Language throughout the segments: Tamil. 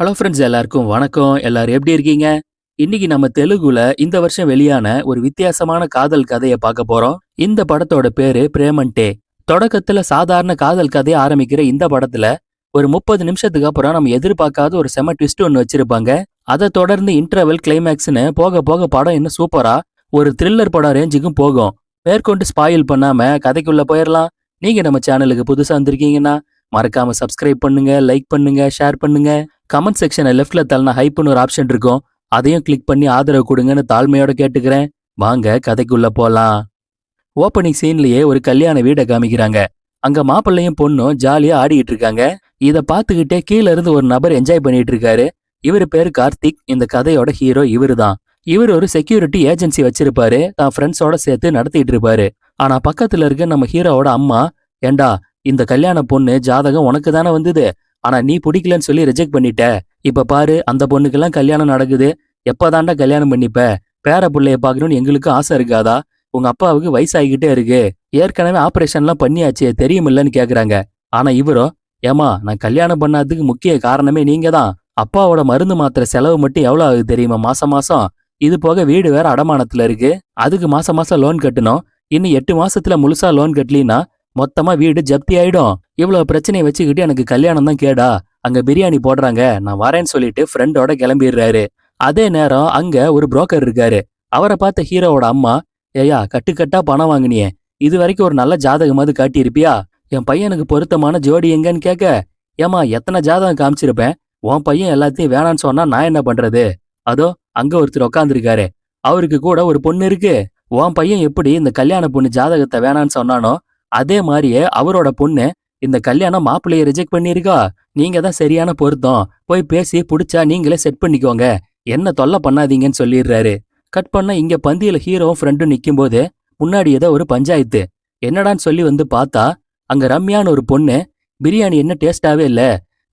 ஹலோ ஃப்ரெண்ட்ஸ், எல்லாருக்கும் வணக்கம். எல்லாரும் எப்படி இருக்கீங்க? இன்னைக்கு நம்ம தெலுங்குல இந்த வருஷம் வெளியான ஒரு வித்தியாசமான காதல் கதையை பார்க்க போறோம். இந்த படத்தோட பேரு பிரேமன்டே. தொடக்கத்துல சாதாரண காதல் கதையை ஆரம்பிக்கிற இந்த படத்துல ஒரு 30 நிமிஷத்துக்கு அப்புறம் நம்ம எதிர்பார்க்காத ஒரு செம ட்விஸ்ட் ஒன்று வச்சிருப்பாங்க. அதை தொடர்ந்து இன்டர்வல், கிளைமேக்ஸ்னு போக போக படம் இன்னும் சூப்பரா ஒரு த்ரில்லர் படம் ரேஞ்சுக்கும் போகும். மேற்கொண்டு ஸ்பாயில் பண்ணாம கதைக்குள்ள போயிடலாம். நீங்க நம்ம சேனலுக்கு புதுசா வந்திருக்கீங்கன்னா மறக்காம சப்ஸ்கிரைப் பண்ணுங்க, லைக் பண்ணுங்க, ஷேர் பண்ணுங்க. கமெண்ட் செக்ஷனை லெஃப்ட்ல தள்ளின ஹைப்னு ஒரு ஆப்ஷன் இருக்கும். அதையும் கிளிக் பண்ணி ஆதரவு கொடுங்கன்னு தாழ்மையோட கேட்டுக்கிறேன். வாங்க கதைக்குள்ள போலாம். ஓப்பனிங் சீன்லயே ஒரு கல்யாண வீடை காமிக்கிறாங்க. அங்க மாப்பிள்ளையும் பொண்ணும் ஜாலியா ஆடிட்டு இருக்காங்க. இத பாத்துக்கிட்டே கீழ இருந்து ஒரு நபர் என்ஜாய் பண்ணிட்டு இருக்காரு. இவரு பேரு கார்த்திக். இந்த கதையோட ஹீரோ இவரு தான். இவர் ஒரு செக்யூரிட்டி ஏஜென்சி வச்சிருப்பாரு. தான் ஃப்ரெண்ட்ஸோட சேர்த்து நடத்திட்டு இருப்பாரு. ஆனா பக்கத்துல இருக்க நம்ம ஹீரோவோட அம்மா, ஏண்டா இந்த கல்யாண பொண்ணு ஜாதகம் உனக்கு தானே வந்தது, ஆனா நீ பிடிக்கலன்னு சொல்லி ரிஜெக்ட் பண்ணிட்ட. இப்ப பாரு, அந்த பொண்ணுக்கெல்லாம் கல்யாணம் நடக்குது. எப்பதாண்டா கல்யாணம் பண்ணிப்ப? பேர பிள்ளைய பாக்கணும்னு எங்களுக்கு ஆசை இருக்காதா? உங்க அப்பாவுக்கு வயசாகிக்கிட்டே இருக்கு. ஏற்கனவே ஆபரேஷன்லாம் பண்ணியாச்சு, தெரியுமில்லன்னு கேக்குறாங்க. ஆனா இவரோ, ஏமா நான் கல்யாணம் பண்ணாததுக்கு முக்கிய காரணமே நீங்க தான். அப்பாவோட மருந்து மாத்திரை செலவு மட்டும் எவ்வளவு ஆகுது தெரியுமா மாசம் மாசம்? இது போக வீடு வேற அடமானத்துல இருக்கு. அதுக்கு மாசம் மாசம் லோன் கட்டணும். இன்னும் 8 மாசத்துல முழுசா லோன் கட்டலினா மொத்தமா வீடு ஜப்தி ஆயிடும். இவ்வளவு பிரச்சனையை வச்சுக்கிட்டு எனக்கு கல்யாணம் தான் கேடா? அங்க பிரியாணி போடுறாங்க, நான் வரேன்னு சொல்லிட்டு ஃப்ரெண்டோட கிளம்பிடுறாரு. அதே நேரம் அங்க ஒரு புரோக்கர் இருக்காரு. அவரை பார்த்த ஹீரோவோட அம்மா, ஏயா கட்டுக்கட்டா பணம் வாங்கினியே, இது வரைக்கும் ஒரு நல்ல ஜாதகமாவது காட்டியிருப்பியா? என் பையனுக்கு பொருத்தமான ஜோடி எங்கன்னு கேட்க, ஏமா எத்தனை ஜாதகம் காமிச்சிருப்பேன், உன் பையன் எல்லாத்தையும் வேணான்னு சொன்னா நான் என்ன பண்றது? அதோ அங்க ஒருத்தர் உட்காந்துருக்காரு, அவருக்கு கூட ஒரு பொண்ணு இருக்கு. உன் பையன் எப்படி இந்த கல்யாண பொண்ணு ஜாதகத்தை வேணான்னு சொன்னானோ அதே மாதிரியே அவரோட பொண்ணு இந்த கல்யாணம் மாப்பிள்ளைய ரிஜெக்ட் பண்ணிருக்கா. நீங்க தான் சரியான பொருத்தம், போய் பேசி புடிச்சா நீங்களே செட் பண்ணிக்கோங்க, என்ன தொல்லை பண்ணாதீங்கன்னு சொல்லிடுறாரு. கட் பண்ண இங்க பந்தியில ஹீரோவும் ஃப்ரெண்டும் நிக்கும் போது முன்னாடி ஏதோ ஒரு பஞ்சாயத்து. என்னடான்னு சொல்லி வந்து பார்த்தா அங்க ரம்யான்னு ஒரு பொண்ணு, பிரியாணி என்ன டேஸ்டாவே இல்ல,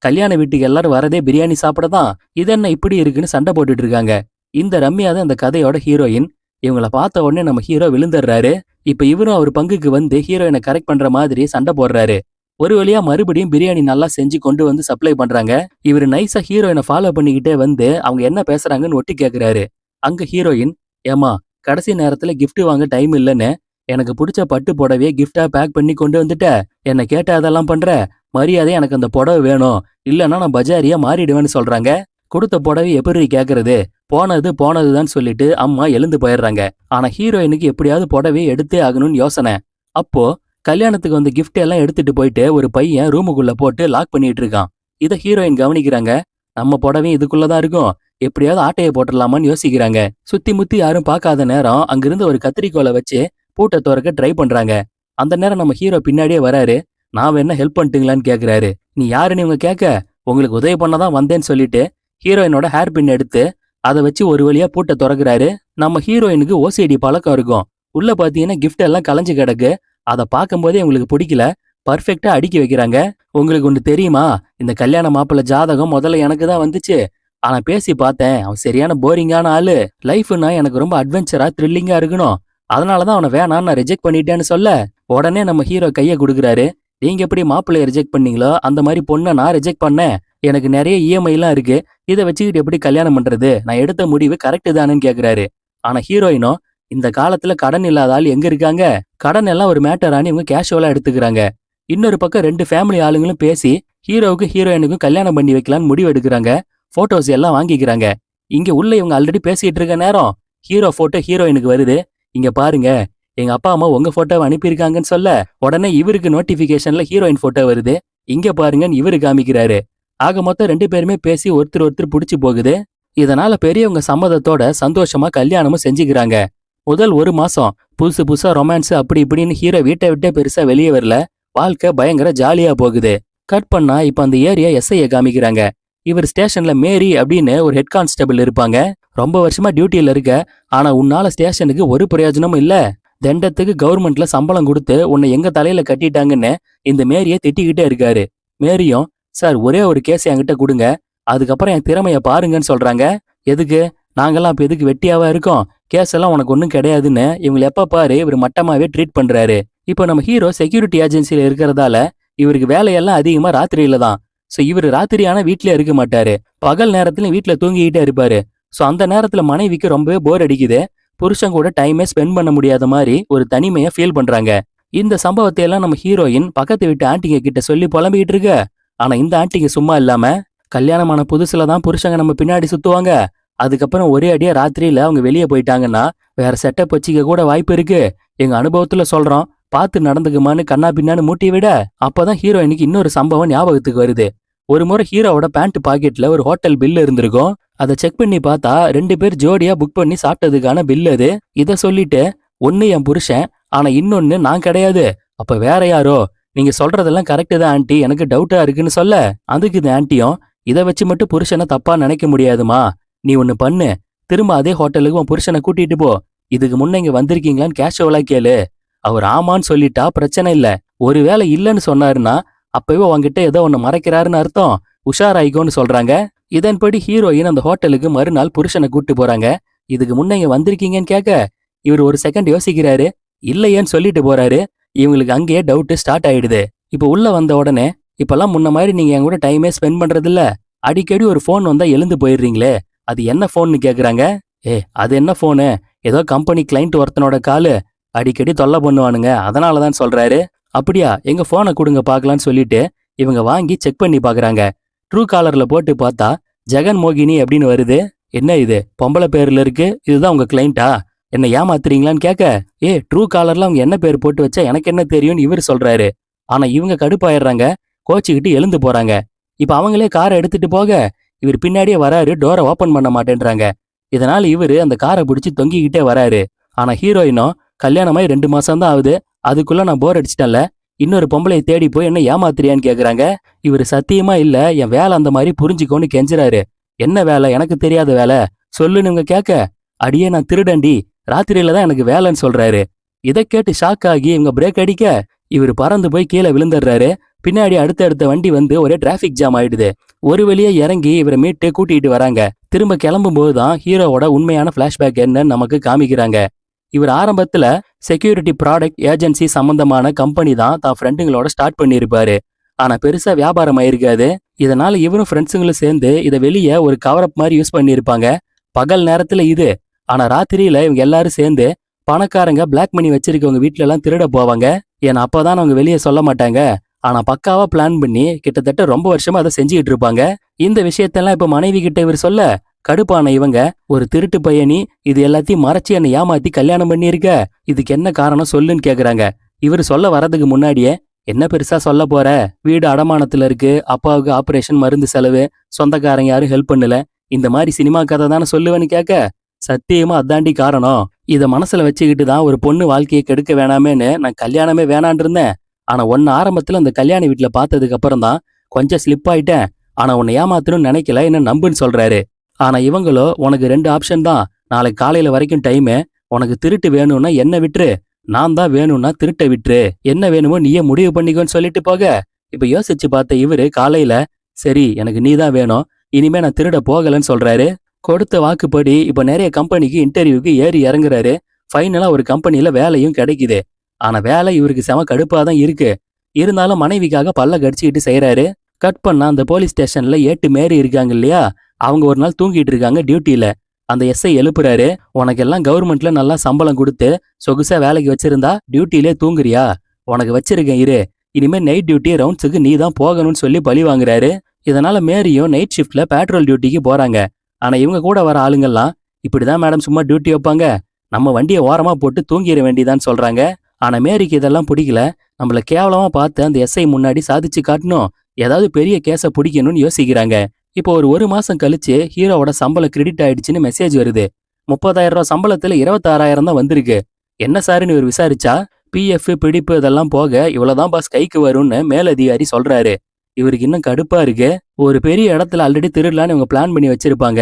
கல்யாண வீட்டுக்கு எல்லாரும் வரதே பிரியாணி சாப்பிடதான், இது என்ன இப்படி இருக்குன்னு சண்டை போட்டுட்டு இருக்காங்க. இந்த ரம்யா தான் இந்த கதையோட ஹீரோயின். இவங்களை பார்த்த உடனே நம்ம ஹீரோ விழுந்துடுறாரு. இப்ப இவரும் அவர் பங்குக்கு வந்து ஹீரோயினை கரெக்ட் பண்ற மாதிரி சண்டை போடுறாரு. ஒரு வழியா மறுபடியும் பிரியாணி நல்லா செஞ்சு கொண்டு வந்து சப்ளை பண்றாங்க. இவரு நைஸா ஹீரோயினை ஃபாலோ பண்ணிக்கிட்டே வந்து அவங்க என்ன பேசுறாங்கன்னு ஒட்டி கேக்குறாரு. அங்க ஹீரோயின், ஏமா கடைசி நேரத்துல கிஃப்ட் வாங்க டைம் இல்லைன்னு எனக்கு பிடிச்ச பட்டு புடவைய கிஃப்டா பேக் பண்ணி கொண்டு வந்துட்ட, என்ன கேட்ட அதெல்லாம் பண்ற, மரியாதை எனக்கு அந்த புடவை வேணும், இல்லைன்னா நான் பஜாரியா மாறிடுவேன்னு சொல்றாங்க. கொடுத்த புடவை எப்படி கேக்குறது, போனது போனதுதான் சொல்லிட்டு அம்மா எழுந்து போயிடுறாங்க. ஆனா ஹீரோயினுக்கு எப்படியாவது புடவையை எடுத்தே ஆகணும்னு யோசனை. அப்போ கல்யாணத்துக்கு வந்து கிஃப்ட் எல்லாம் எடுத்துட்டு போயிட்டு ஒரு பையன் ரூமுக்குள்ள போட்டு லாக் பண்ணிட்டு இருக்கான். இதை ஹீரோயின் கவனிக்கிறாங்க. நம்ம புடவையும் இதுக்குள்ளதான் இருக்கும், எப்படியாவது ஆட்டையை போட்டுடலாமான்னு யோசிக்கிறாங்க. சுத்தி முத்தி யாரும் பார்க்காத நேரம் அங்கிருந்து ஒரு கத்திரிக்கோலை வச்சு பூட்டை திறக்க ட்ரை பண்றாங்க. அந்த நேரம் நம்ம ஹீரோ பின்னாடியே வராரு. நான் வேணா ஹெல்ப் பண்ணிட்டுங்களான்னு கேக்குறாரு. நீ யாருன்னு இவங்க கேட்க, உங்களுக்கு உதவி பண்ணதான் வந்தேன்னு சொல்லிட்டு ஹீரோயினோட ஹேர் பின் எடுத்து அதை வச்சு ஒரு வழியா பூட்டை திறக்கிறாரு. நம்ம ஹீரோயினுக்கு ஓசிடி பழக்கம் இருக்கும். உள்ள பாத்தீங்கன்னா கிஃப்ட் எல்லாம் கலைஞ்சு கிடக்கு. அதை பார்க்கும் போதே உங்களுக்கு பிடிக்கல, பர்ஃபெக்டா அடுக்கி வைக்கிறாங்க. உங்களுக்கு ஒன்று தெரியுமா, இந்த கல்யாண மாப்பிள்ள ஜாதகம் முதல்ல எனக்கு தான் வந்துச்சு. ஆனா பேசி பார்த்தேன், அவன் சரியான போரிங்கான ஆளு. லைஃப்னா எனக்கு ரொம்ப அட்வென்ச்சரா த்ரில்லிங்கா இருக்கணும், அதனாலதான் அவனை வேணான்னு நான் ரிஜெக்ட் பண்ணிட்டேன்னு சொல்ல, உடனே நம்ம ஹீரோ கையை கொடுக்குறாரு. நீங்க எப்படி மாப்பிள்ளைய ரிஜெக்ட் பண்ணீங்களோ அந்த மாதிரி பொண்ணை நான் ரிஜெக்ட் பண்ணேன். எனக்கு நிறைய இஎம்ஐ எல்லாம் இருக்கு, இதை வச்சுக்கிட்டு எப்படி கல்யாணம் பண்றது, நான் எடுத்த முடிவு கரெக்டு தானேன்னு கேக்குறாரு. ஆனா ஹீரோயினோ, இந்த காலத்துல கடன் இல்லாத ஆள் எங்க இருக்காங்க, கடன் எல்லாம் ஒரு மேட்டரானு இவங்க கேஷுவலா எடுத்துக்கிறாங்க. இன்னொரு பக்கம் 2 ஃபேமிலி ஆளுங்களும் பேசி ஹீரோவுக்கு ஹீரோயினுக்கும் கல்யாணம் பண்ணி வைக்கலான்னு முடிவு எடுக்கிறாங்க. போட்டோஸ் எல்லாம் வாங்கிக்கிறாங்க. இங்க உள்ள இவங்க ஆல்ரெடி பேசிட்டு இருக்க நேரம் ஹீரோ போட்டோ ஹீரோயினுக்கு வருது. இங்க பாருங்க, எங்க அப்பா அம்மா உங்க போட்டோவை அனுப்பியிருக்காங்கன்னு சொல்ல, உடனே இவருக்கு நோட்டிபிகேஷன்ல ஹீரோயின் போட்டோ வருது. இங்க பாருங்கன்னு இவரு காமிக்கிறாரு. ஆக மொத்தம் 2 பேருமே பேசி ஒருத்தர் ஒருத்தர் பிடிச்சு போகுது. இதனால பெரியவங்க சம்மதத்தோட சந்தோஷமா கல்யாணமும் செஞ்சுக்கிறாங்க. முதல் 1 மாசம் புதுசு புதுசா ரொமான்ஸ் அப்படி இப்படின்னு ஹீரோ வீட்டை விட்டே பெருசா வெளியே வரல. வாழ்க்கை பயங்கர ஜாலியா போகுது. கட் பண்ணா இப்ப அந்த ஏரியா எஸ்ஐய காமிக்கிறாங்க. இவர் ஸ்டேஷன்ல மேரி அப்படின்னு ஒரு ஹெட் கான்ஸ்டபிள் இருப்பாங்க. ரொம்ப வருஷமா டியூட்டியில இருக்க, ஆனா உன்னால ஸ்டேஷனுக்கு ஒரு பிரயோஜனமும் இல்ல. தண்டத்துக்கு கவர்மெண்ட்ல சம்பளம் கொடுத்து உன்னை எங்க தலையில கட்டிட்டாங்கன்னு இந்த மேரிய திட்டிக்கிட்டே இருக்காரு. மேரியும், சார் ஒரே ஒரு கேஸ் என்கிட்ட கொடுங்க, அதுக்கப்புறம் என் திறமைய பாருங்கன்னு சொல்றாங்க. எதுக்கு, நாங்கெல்லாம் இப்ப எதுக்கு வெட்டியாவா இருக்கோம், கேஸ் எல்லாம் உனக்கு ஒன்றும் கிடையாதுன்னு இவங்களை எப்ப பாரு இவர் மட்டமாவே ட்ரீட் பண்றாரு. இப்போ நம்ம ஹீரோ செக்யூரிட்டி ஏஜென்சில இருக்கிறதால இவருக்கு வேலையெல்லாம் அதிகமா ராத்திரியில தான். சோ இவரு ராத்திரி ஆனா வீட்லயே இருக்க மாட்டாரு. பகல் நேரத்துல வீட்ல தூங்கிக்கிட்டே இருப்பாரு. சோ அந்த நேரத்துல மனைவிக்கு ரொம்பவே போர் அடிக்குது. புருஷன் கூட டைமே ஸ்பெண்ட் பண்ண முடியாத மாதிரி ஒரு தனிமையை ஃபீல் பண்றாங்க. இந்த சம்பவத்தை எல்லாம் நம்ம ஹீரோயின் பக்கத்து வீட்டு ஆண்டிங்க கிட்ட சொல்லி புலம்பிக்கிட்டு இருக்க. ஆனா இந்த ஆண்டிங்க சும்மா இல்லாம, கல்யாணமான புதுசுல தான் புருஷங்க நம்ம பின்னாடி சுத்துவாங்க. அதுக்கப்புறம் ஒரே அடியா ராத்திரியில அவங்க வெளியே போயிட்டாங்கன்னா வேற செட்டப் வச்சிக்க கூட வாய்ப்பு இருக்கு. எங்க அனுபவத்துல சொல்றோம், பார்த்து நடந்துக்குமான்னு கண்ணா பின்னான்னு மூட்டி விட, அப்பதான் ஹீரோயினுக்கு இன்னொரு சம்பவம் ஞாபகத்துக்கு வருது. ஒரு முறை ஹீரோவோட பேண்ட் பாக்கெட்ல ஒரு ஹோட்டல் பில் இருந்திருக்கும். அதை செக் பண்ணி பார்த்தா 2 பேர் ஜோடியா புக் பண்ணி சாப்பிட்டதுக்கான பில் அது. இத சொல்லிட்டு, ஒன்னு என் புருஷன், ஆனா இன்னொன்னு நான் கிடையாது. அப்ப வேற யாரோ? நீங்க சொல்றதெல்லாம் கரெக்ட் தான் ஆன்ட்டி, எனக்கு டவுட்டா இருக்குன்னு சொல்ல, அதுக்கு இந்த ஆன்ட்டியும், இதை வச்சு மட்டும் புருஷனை தப்பா நினைக்க முடியாதுமா. நீ ஒன்னு பண்ணு, திரும்ப அதே ஹோட்டலுக்கு உன் புருஷனை கூட்டிட்டு போ. இதுக்கு முன்ன இங்க வந்திருக்கீங்களான்னு கேஷுவலா கேளு. அவர் ஆமான்னு சொல்லிட்டா பிரச்சனை இல்ல. ஒருவேளை இல்லன்னு சொன்னாருன்னா அப்பவே உன்கிட்ட ஏதோ ஒன்னு மறைக்கிறாருன்னு அர்த்தம். உஷாராயிக்கோன்னு சொல்றாங்க. இதன்படி ஹீரோயின் அந்த ஹோட்டலுக்கு மறுநாள் புருஷனை கூட்டு போறாங்க. இதுக்கு முன்ன இங்க வந்திருக்கீங்கன்னு கேட்க, இவர் ஒரு செகண்ட் யோசிக்கிறாரு. இல்லையேன்னு சொல்லிட்டு போறாரு. இவங்களுக்கு அங்கேயே டவுட் ஸ்டார்ட் ஆயிடுது. இப்ப உள்ள வந்த உடனே, இப்பெல்லாம் முன்ன மாதிரி நீங்க என் கூட டைமே ஸ்பெண்ட் பண்றது இல்ல. அடிக்கடி ஒரு போன் வந்தா எழுந்து போயிடுறீங்களே, அது என்ன போன்னு கேக்குறாங்க. அது என்ன போனு? ஏதோ கம்பெனி கிளைண்ட் ஒருத்தனோட காலு, அடிக்கடி தொல்லை பண்ணுவானுங்க, அதனாலதான் சொல்றாரு. அப்படியா, எங்க போனை கொடுங்க பாக்கலான்னு சொல்லிட்டு இவங்க வாங்கி செக் பண்ணி பாக்குறாங்க. ட்ரூ காலர்ல போட்டு பார்த்தா ஜெகன் மோகினி அப்படின்னு வருது. என்ன இது பொம்பளை பேர்ல இருக்கு, இதுதான் உங்க கிளைண்டா? என்ன ஏமாத்துறீங்களான்னு கேட்க, ட்ரூ காலர்ல அவங்க என்ன பேர் போட்டு வச்சா எனக்கு என்ன தெரியும்னு இவர் சொல்றாரு. ஆனா இவங்க கடுப்பாயிடுறாங்க, கோச்சிக்கிட்டு எழுந்து போறாங்க. இப்ப அவங்களே காரை எடுத்துட்டு போக இவர் பின்னாடியே வராரு, டோரை ஓபன் பண்ண மாட்டேன்றாங்க. இதனால இவரு அந்த காரை பிடிச்சி தொங்கிக்கிட்டே வராரு. ஆனா ஹீரோயினும், கல்யாணமாய் 2 மாசம் தான் ஆகுது, அதுக்குள்ள நான் போர் அடிச்சிட்டேன்ல, இன்னொரு பொம்பளையை தேடி போய் என்ன ஏமாத்துறியான்னு கேக்குறாங்க. இவரு சத்தியமா இல்ல, என் வேலை அந்த மாதிரி புரிஞ்சுக்கோன்னு கெஞ்சுறாரு. என்ன வேலை? எனக்கு தெரியாத வேலை சொல்லுன்னு இவங்க கேட்க, அடியே நான் திருடண்டி, ராத்திரியில தான் எனக்கு வேலைன்னு சொல்றாரு. இதை கேட்டு ஷாக் ஆகி இவங்க பிரேக் அடிக்க இவர் பறந்து போய் கீழே விழுந்துடுறாரு. பின்னாடி அடுத்த வண்டி வந்து ஒரே டிராபிக் ஜாம் ஆயிடுது. ஒரு வழியா இறங்கி இவரை மீட்டு கூட்டிட்டு வராங்க. திரும்ப கிளம்பும் போதுதான் ஹீரோவோட உண்மையான பிளாஷ்பேக் என்னன்னு நமக்கு காமிக்கிறாங்க. இவர் ஆரம்பத்துல செக்யூரிட்டி ப்ராடக்ட் ஏஜென்சி சம்பந்தமான கம்பெனி தான் ஃப்ரெண்டுங்களோட ஸ்டார்ட் பண்ணியிருப்பாரு. ஆனா பெருசா வியாபாரம் ஆயிருக்காது. இதனால இவரும் ஃப்ரெண்ட்ஸுங்களும் சேர்ந்து இதை வெளியே ஒரு கவரப் மாதிரி யூஸ் பண்ணியிருப்பாங்க. பகல் நேரத்துல இது. ஆனா ராத்திரியில இவங்க எல்லாரும் சேர்ந்து பணக்காரங்க பிளாக் மணி வச்சிருக்கவங்க வீட்டுல எல்லாம் திருட போவாங்க. ஏன்னா அப்பதான் அவங்க வெளியே சொல்ல மாட்டாங்க. ஆனா பக்காவா பிளான் பண்ணி கிட்டத்தட்ட ரொம்ப வருஷமா அதை செஞ்சுக்கிட்டு இருப்பாங்க. இந்த விஷயத்தெல்லாம் இப்ப மனைவி கிட்ட இவர் சொல்ல, கடுப்பான இவங்க, ஒரு திருட்டு பையனி இது எல்லாத்தையும் மறைச்சு என்னை ஏமாத்தி கல்யாணம் பண்ணியிருக்க, இதுக்கு என்ன காரணம் சொல்லுன்னு கேக்குறாங்க. இவர் சொல்ல வரதுக்கு முன்னாடியே, என்ன பெருசா சொல்ல போற, வீடு அடமானத்துல இருக்கு, அப்பாவுக்கு ஆபரேஷன், மருந்து செலவு, சொந்தக்காரங்க யாரும் ஹெல்ப் பண்ணல, இந்த மாதிரி சினிமா கதை தானே சொல்லுவேன்னு கேட்க, சத்தியமா அதாண்டி காரணம். இத மனசுல வச்சுக்கிட்டு தான் ஒரு பொண்ணு வாழ்க்கையை கெடுக்க வேணாமேன்னு நான் கல்யாணமே வேணான் இருந்தேன். ஆனா ஒன்னு ஆரம்பத்துல அந்த கல்யாண வீட்டுல பார்த்ததுக்கு அப்புறம் தான் கொஞ்சம் ஸ்லிப் ஆயிட்டேன். ஆனா உன்னை ஏமாத்தணும்னு நினைக்கல, என்ன நம்புன்னு சொல்றாரு. ஆனா இவங்களோ, உனக்கு 2 ஆப்ஷன் தான், நாளைக்கு காலையில வரைக்கும் டைமு, உனக்கு திருட்டு வேணும்னா என்ன விட்டுரு, நான் தான் வேணும்னா திருட்ட விட்டுரு, என்ன வேணுமோ நீயே முடிவு பண்ணிக்கோன்னு சொல்லிட்டு போக, இப்ப யோசிச்சு பார்த்த இவரு காலையில, சரி எனக்கு நீ தான் வேணும், இனிமே நான் திருட போகலன்னு சொல்றாரு. கொடுத்த வாக்குப்படி இப்ப நிறைய கம்பெனிக்கு இன்டர்வியூக்கு ஏறி இறங்குறாரு. ஃபைனலா ஒரு கம்பெனில வேலையும் கிடைக்குது. ஆனா வேலை இவருக்கு செம கடுப்பா தான் இருக்கு. இருந்தாலும் மனைவிக்காக பல்ல கடிச்சுக்கிட்டு செய்யறாரு. கட் பண்ணா அந்த போலீஸ் ஸ்டேஷன்ல ஏட்டு மேரி இருக்காங்க இல்லையா, அவங்க ஒரு நாள் தூங்கிட்டு இருக்காங்க டியூட்டியில. அந்த எஸ்ஐ எழுப்புறாரு, உனக்கு எல்லாம் கவர்மெண்ட்ல நல்லா சம்பளம் கொடுத்து சொகுசா வேலைக்கு வச்சிருந்தா டியூட்டியிலே தூங்குறியா, உனக்கு வச்சிருக்கேன் இரு, இனிமே நைட் டியூட்டி ரவுண்ட்ஸுக்கு நீ தான் போகணும்னு சொல்லி பழி வாங்குறாரு. இதனால மேரியும் நைட் ஷிஃப்ட்ல பேட்ரோல் டியூட்டிக்கு போறாங்க. ஆனா இவங்க கூட வர ஆளுங்கெல்லாம், இப்படிதான் மேடம் சும்மா டியூட்டி வைப்பாங்க, நம்ம வண்டியை ஓரமா போட்டு தூங்கிட வேண்டியதான்னு சொல்றாங்க. ஆனா மேரிக்கு இதெல்லாம் பிடிக்கல. நம்மள கேவலமா பார்த்து அந்த எஸ்ஐ முன்னாடி சாதிச்சு காட்டணும், ஏதாவது பெரிய கேஸை பிடிக்கணும்னு யோசிக்கிறாங்க. இப்போ ஒரு மாசம் கழிச்சு ஹீரோவோட சம்பளம் கிரெடிட் ஆயிடுச்சுன்னு மெசேஜ் வருது. 30,000 ரூபாய் சம்பளத்துல 26,000 தான் வந்திருக்கு. என்ன சாருன்னு இவர் விசாரிச்சா, பிஎஃப் பிடிப்பு இதெல்லாம் போக இவ்வளவுதான் பாஸ் கைக்கு வரும்னு மேலதிகாரி சொல்றாரு. இவருக்கு இன்னும் கடுப்பா இருக்கு. ஒரு பெரிய இடத்துல ஆல்ரெடி திருடலான்னு இவங்க பிளான் பண்ணி வச்சிருப்பாங்க.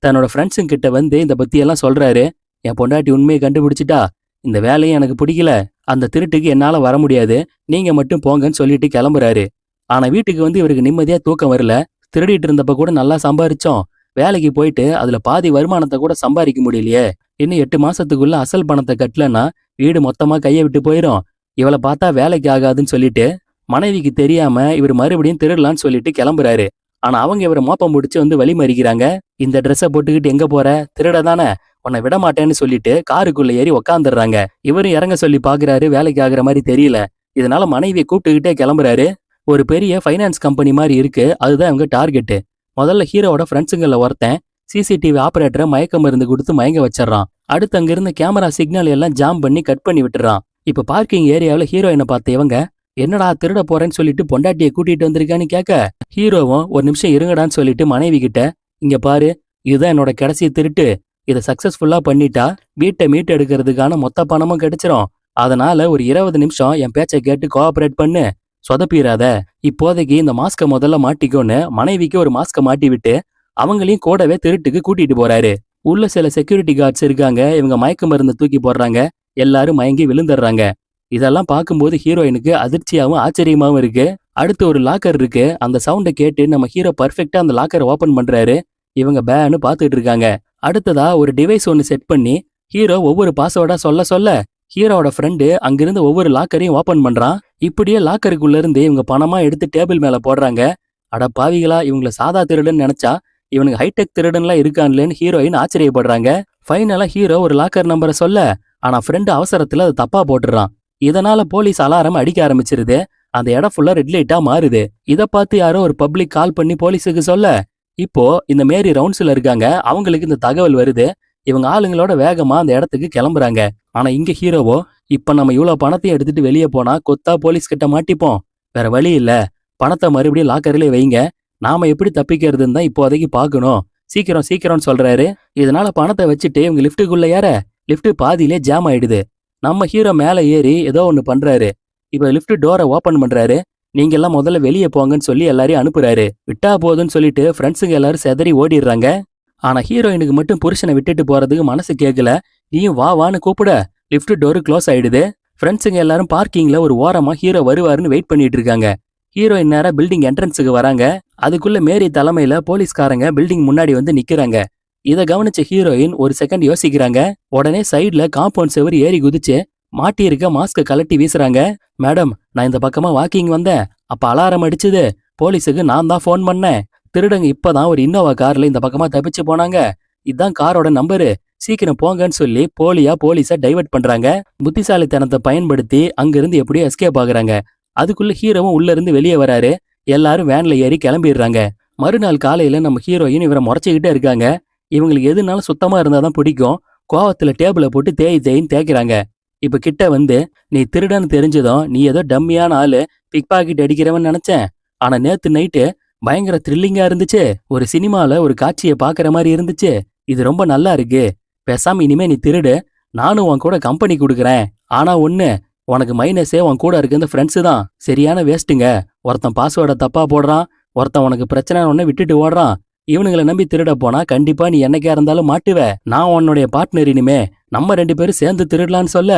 தன்னோட ஃப்ரெண்ட்ஸுங்க கிட்ட வந்து இந்த பத்தி எல்லாம் சொல்றாரு. என் பொண்டாட்டி உண்மையை கண்டுபிடிச்சிட்டா, இந்த வேலையும் எனக்கு பிடிக்கல, அந்த திருட்டுக்கு என்னால வர முடியாது, நீங்க மட்டும் போங்கன்னு சொல்லிட்டு கிளம்புறாரு. ஆனா வீட்டுக்கு வந்து இவருக்கு நிம்மதியா தூக்கம் வரல. திருடிட்டு இருந்தப்ப கூட நல்லா சம்பாரிச்சோம், வேலைக்கு போயிட்டு அதுல பாதி வருமானத்தை கூட சம்பாதிக்க முடியலையே, இன்னும் 8 மாசத்துக்குள்ள அசல் பணத்தை கட்டலன்னா வீடு மொத்தமா கையை விட்டு போயிடும், இவளை பார்த்தா வேலைக்கு ஆகாதுன்னு சொல்லிட்டு மனைவிக்கு தெரியாம இவர் மறுபடியும் திருடலான்னு சொல்லிட்டு கிளம்புறாரு. ஆனா அவங்க இவரை மோப்பம் பிடிச்சு வந்து வழி மறிக்கிறாங்க. இந்த ட்ரெஸ்ஸை போட்டுக்கிட்டு எங்க போற, திருட தானே, உன்னை விட மாட்டேன்னு சொல்லிட்டு காருக்குள்ள ஏறி உக்காந்துடுறாங்க. இவரும் இறங்க சொல்லி பாக்குறாரு, வேலைக்கு ஆகுற மாதிரி தெரியல. இதனால மனைவியை கூப்பிட்டுக்கிட்டே கிளம்புறாரு. ஒரு பெரிய ஃபைனான்ஸ் கம்பெனி மாதிரி இருக்கு, அதுதான் இவங்க டார்கெட்டு. முதல்ல ஹீரோவோட ஃப்ரெண்ட்ஸுங்கள ஒருத்தன் சிசிடிவி ஆபரேட்டரை மயக்க மருந்து கொடுத்து மயங்க வச்சிடறான். அடுத்து அங்கிருந்த கேமரா சிக்னல் எல்லாம் ஜாம் பண்ணி கட் பண்ணி விட்டுறான். இப்ப பார்க்கிங் ஏரியாவில் ஹீரோயினை பார்த்த இவங்க, என்னடா திருட போறேன்னு சொல்லிட்டு பொண்டாட்டியை கூட்டிட்டு வந்திருக்கான்னு கேட்க, ஹீரோவும் ஒரு நிமிஷம் இருங்கடான்னு சொல்லிட்டு மனைவி கிட்ட, இங்க பாரு, இதுதான் என்னோட கடைசி திருட்டு, இதை சக்சஸ்ஃபுல்லா பண்ணிட்டா வீட்டை மீட்டு எடுக்கிறதுக்கான மொத்த பணமும் கிடைச்சிரும். அதனால ஒரு 20 நிமிஷம் என் பேச்சை கேட்டு கோஆபரேட் பண்ணு, சொதப்பிடாத. இப்போதைக்கு இந்த மாஸ்கை முதல்ல மாட்டிக்கோன்னு மனைவிக்கு ஒரு மாஸ்கை மாட்டி விட்டு அவங்களையும் கூடவே திருட்டுக்கு கூட்டிட்டு போறாரு. உள்ள சில செக்யூரிட்டி கார்ட்ஸ் இருக்காங்க, இவங்க மயக்க மருந்து தூக்கி போடுறாங்க. எல்லாரும் மயங்கி விழுந்துடுறாங்க. இதெல்லாம் பார்க்கும்போது ஹீரோயினுக்கு அதிர்ச்சியாவும் ஆச்சரியமாவும் இருக்கு. அடுத்து ஒரு லாக்கர் இருக்கு, அந்த சவுண்டை கேட்டு நம்ம ஹீரோ பர்ஃபெக்டா அந்த லாக்கரை ஓபன் பண்றாரு. இவங்க பேன்னு பார்த்துட்டு இருக்காங்க. அடுத்ததா ஒரு டிவைஸ் ஒன்னு செட் பண்ணி ஹீரோ ஒவ்வொரு பாஸ்வேர்டா சொல்ல சொல்ல ஹீரோவோட ஃப்ரெண்டு அங்கிருந்து ஒவ்வொரு லாக்கரையும் ஓபன் பண்றான். இப்படியே லாக்கருக்குள்ள இருந்து இவங்க பணமா எடுத்து டேபிள் மேல போடுறாங்க. அட பாவிகளா, இவங்களை சாதா திருடுன்னு நினைச்சா இவனுக்கு ஹைடெக் திருடன்லாம் இருக்கான்லேன்னு ஹீரோயின் ஆச்சரியப்படுறாங்க. ஃபைனலா ஹீரோ ஒரு லாக்கர் நம்பரை சொல்ல, ஆனா ஃப்ரெண்டு அவசரத்துல அதை தப்பா போட்டுறான். இதனால போலீஸ் அலாரம் அடிக்க ஆரம்பிச்சிருது. அந்த இடம் ஃபுல்லா ரெட் லைட்டா மாறுது. இதை பார்த்து யாரோ ஒரு பப்ளிக் கால் பண்ணி போலீஸுக்கு சொல்ல, இப்போ இந்த மேரி ரவுண்ட்ஸ்ல இருக்காங்க, அவங்களுக்கு இந்த தகவல் வருது. இவங்க ஆளுங்களோட வேகமா அந்த இடத்துக்கு கிளம்புறாங்க. ஆனா இங்க ஹீரோவோ, இப்ப நம்ம இவ்வளவு பணத்தையும் எடுத்துட்டு வெளியே போனா கொத்தா போலீஸ் கிட்ட மாட்டிப்போம், வேற வழி இல்ல, பணத்தை மறுபடியும் லாக்கர்லயே வைங்க, நாம எப்படி தப்பிக்கிறதுன்னு தான் இப்போதைக்கு பார்க்கணும், சீக்கிரம் சீக்கிரம்னு சொல்றாரு. இதனால பணத்தை வச்சுட்டு இவங்க லிஃப்ட்டுக்குள்ள ஏற லிஃப்ட் பாதியிலே ஜாம் ஆயிடுது. நம்ம ஹீரோ மேல ஏறி ஏதோ ஒண்ணு பண்றாரு. இப்ப லிஃப்ட் டோரை ஓபன் பண்றாரு. நீங்க எல்லாம் முதல்ல வெளியே போங்கன்னு சொல்லி எல்லாரையும் அனுப்புறாரு. விட்டா போதுன்னு சொல்லிட்டு ஃப்ரெண்ட்ஸுங்க எல்லாரும் செதறி ஓடிடுறாங்க. ஆனா ஹீரோயினுக்கு மட்டும் புருஷனை விட்டுட்டு போறதுக்கு மனசு கேட்கல. நீயும் வா வான்னு கூப்பிட லிஃப்ட் டோரு க்ளோஸ் ஆயிடுது. ஃப்ரெண்ட்ஸுங்க எல்லாரும் பார்க்கிங்ல ஒரு ஓரமா ஹீரோ வருவாருன்னு வெயிட் பண்ணிட்டு இருக்காங்க. ஹீரோயின் நேரா பில்டிங் என்ட்ரன்ஸுக்கு வராங்க. அதுக்குள்ள மேரி தலைமையில போலீஸ்காரங்க பில்டிங் முன்னாடி வந்து நிக்கிறாங்க. இதை கவனிச்ச ஹீரோயின் ஒரு செகண்ட் யோசிக்கிறாங்க. உடனே சைட்ல காம்பவுண்ட் செவர் ஏறி குதிச்சு மாட்டி இருக்க மாஸ்க கலட்டி வீசுறாங்க. மேடம், நான் இந்த பக்கமா வாக்கிங் வந்தேன், அப்ப அலாரம் அடிச்சுது, போலீஸுக்கு நான் தான் ஃபோன் பண்ணேன், திருடங்க இப்பதான் ஒரு இன்னோவா கார்ல இந்த பக்கமா தப்பிச்சு போனாங்க, இதுதான் காரோட நம்பரு, சீக்கிரம் போங்கன்னு சொல்லி போலீஸை டைவர்ட் பண்றாங்க. புத்திசாலித்தனத்தை பயன்படுத்தி அங்கிருந்து எப்படியோ எஸ்கேப் ஆகுறாங்க. அதுக்குள்ள ஹீரோவும் உள்ள இருந்து வெளியே வராரு. எல்லாரும் வேன்ல ஏறி கிளம்பிடுறாங்க. மறுநாள் காலையில நம்ம ஹீரோயின் இவரை முறைச்சுக்கிட்டே இருக்காங்க. இவங்களுக்கு எதுனாலும் சுத்தமா இருந்தாதான் பிடிக்கும். கோவத்துல டேபிளை போட்டு தேயின்னு தேய்க்கிறாங்க. இப்ப கிட்ட வந்து, நீ திருடன்னு தெரிஞ்சதும் நீ ஏதோ டம்மியான ஆளு, பிக் பாக்கெட் அடிக்கிறவன் நினைச்சேன், ஆனா நேத்து நைட்டு பயங்கர த்ரில்லிங்கா இருந்துச்சு, ஒரு சினிமால ஒரு காட்சியை பாக்குற மாதிரி இருந்துச்சு, இது ரொம்ப நல்லா இருக்கு, பேசாம இனிமே நீ திருடு, நானும் உன் கூட கம்பெனி கொடுக்குறேன், ஆனா ஒண்ணு, உனக்கு மைனஸே உன் கூட இருக்க இந்த ஃப்ரெண்ட்ஸு தான் சரியான வேஸ்ட்டுங்க, ஒருத்தன் பாஸ்வேர்டை தப்பா போடுறான், ஒருத்தன் உனக்கு பிரச்சனை ஒன்னு விட்டுட்டு ஓடுறான், இவனுங்களை நம்பி திருட போனா கண்டிப்பா நீ என்னைக்கா இருந்தாலும் மாட்டுவ, நான் உன்னுடைய பார்ட்னர், இனிமே நம்ம 2 பேரும் சேர்ந்து திருடலான்னு சொல்ல,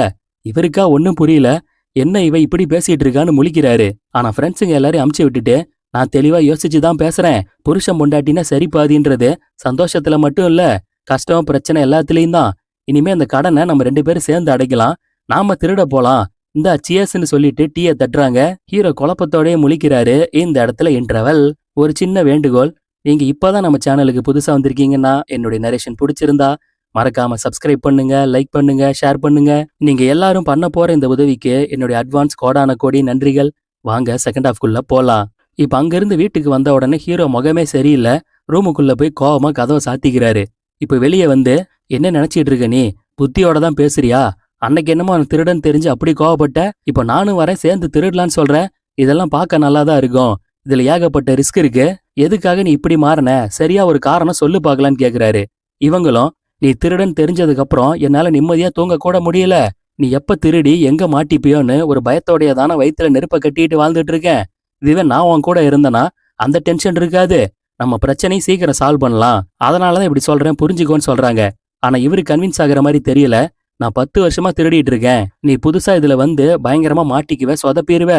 இவருக்கா ஒன்னும் புரியல, என்ன இவ இப்படி பேசிட்டு இருக்கான்னு முழிக்கிறாரு. ஆனா ஃப்ரெண்ட்ஸுங்க எல்லாரையும் அமுச்சு விட்டுட்டு, நான் தெளிவா யோசிச்சுதான் பேசுறேன், புருஷன் பொண்டாட்டினா சரி பாதின்றது சந்தோஷத்துல மட்டும் இல்ல, கஷ்டம் பிரச்சனை எல்லாத்துலயும் தான், இனிமே அந்த கடனை நம்ம 2 பேரும் சேர்ந்து அடைக்கலாம், நாம திருட போலாம், இந்த சியர்ஸ்ன்னு சொல்லிட்டு டீயை தட்டுறாங்க. ஹீரோ குழப்பத்தோடய முழிக்கிறாரு. இந்த இடத்துல இன்டர்வல். ஒரு சின்ன வேண்டுகோள், நீங்க இப்பதான் நம்ம சேனலுக்கு புதுசா வந்திருக்கீங்கன்னா என்னுடைய நரேஷன் பிடிச்சிருந்தா மறக்காம சப்ஸ்கிரைப் பண்ணுங்க, லைக் பண்ணுங்க, ஷேர் பண்ணுங்க. நீங்க எல்லாரும் பண்ண போற இந்த உதவிக்கு என்னுடைய அட்வான்ஸ் கோடான கோடி நன்றிகள். வாங்க செகண்ட் ஹாஃப்குள்ள போலாம். இப்ப அங்கிருந்து வீட்டுக்கு வந்த உடனே ஹீரோ முகமே சரியில்லை. ரூமுக்குள்ள போய் கோவமா கதவை சாத்திக்கிறாரு. இப்ப வெளியே வந்து, என்ன நினைச்சிட்டு இருக்க நீ, புத்தியோட தான் பேசுறியா, அன்னைக்கு என்னமோ அவன் திருடன் தெரிஞ்சு அப்படி கோவப்பட்ட, இப்ப நானும் வரேன் சேர்ந்து திருடலான்னு சொல்றேன், இதெல்லாம் பார்க்க நல்லாதான் இருக்கும், இதுல ஏகப்பட்ட ரிஸ்க் இருக்கு, எதுக்காக நீ இப்படி மாறின, சரியா ஒரு காரணம் சொல்லு பார்க்கலான்னு கேக்குறாரு. இவங்களும், நீ திருடன் தெரிஞ்சதுக்கு அப்புறம் என்னால நிம்மதியா தூங்க கூட முடியல, நீ எப்ப திருடி எங்க மாட்டிப்பியோன்னு ஒரு பயத்தோடைய தானே வயிற்றுல நெருப்ப கட்டிட்டு வாழ்ந்துட்டு இருக்கேன், இதுவே நான் உன் கூட இருந்தனா அந்த டென்ஷன் இருக்காது, நம்ம பிரச்சனையும் சீக்கிரம் சால்வ் பண்ணலாம், அதனாலதான் இப்படி சொல்றேன் புரிஞ்சுக்கோன்னு சொல்றாங்க. ஆனா இவரு கன்வின்ஸ் ஆகுற மாதிரி தெரியல. நான் 10 வருஷமா திருடிட்டு இருக்கேன், நீ புதுசா இதுல வந்து பயங்கரமா மாட்டிக்குவ, சொதப்பிடுவ,